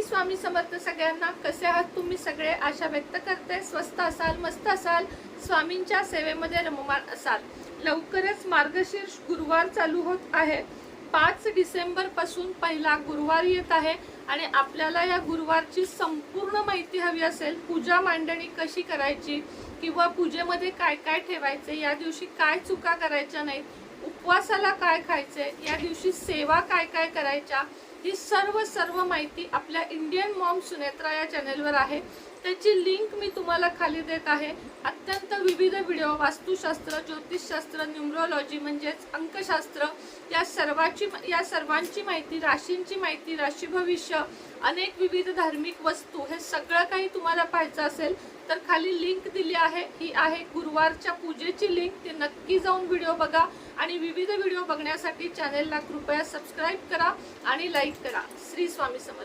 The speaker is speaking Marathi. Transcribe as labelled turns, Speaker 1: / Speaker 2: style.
Speaker 1: श्री स्वामी समर्थ सगळ्यांना। कसे आहात तुम्ही सगळे? आशा व्यक्त करते स्वस्त असाल, मस्त असाल, स्वामींच्या सेवेमध्ये रममाण असाल। लवकरच मार्गशीर्ष गुरुवार चालू होत आहे। 5 डिसेंबर पासून पहिला गुरुवार येत आहे आणि आपल्याला या गुरुवारची संपूर्ण माहिती हवी असेल, पूजा मांडणी कशी करायची किंवा पूजेमध्ये काय काय ठेवायचे, या दिवशी काय चुका करायच्या नाहीत, उपवासाला काय खायचे, या दिवशी सेवा काय काय करायच्या, ही सर्व माहिती आपल्या इंडियन मॉम सुनेत्रा या चॅनलवर आहे। त्याची लिंक मी तुम्हाला खाली देत आहे। अत्यंत विविध व्हिडिओ, वास्तुशास्त्र, ज्योतिषशास्त्र, न्यूमरोलॉजी म्हणजेच अंकशास्त्र, या सर्वांची माहिती, राशींची माहिती, राशी भविष्य, अनेक विविध धार्मिक वस्तू, हे सगळं काही तुम्हाला पाहायचं असेल तर खाली लिंक दिली आहे। ही आहे गुरुवारच्या पूजेची लिंक। ते नक्की जाऊन व्हिडिओ बघा आणि विविध व्हिडिओ बघण्यासाठी चॅनलला कृपया सबस्क्राईब करा आणि लाईक करा। श्री स्वामी समर्थ।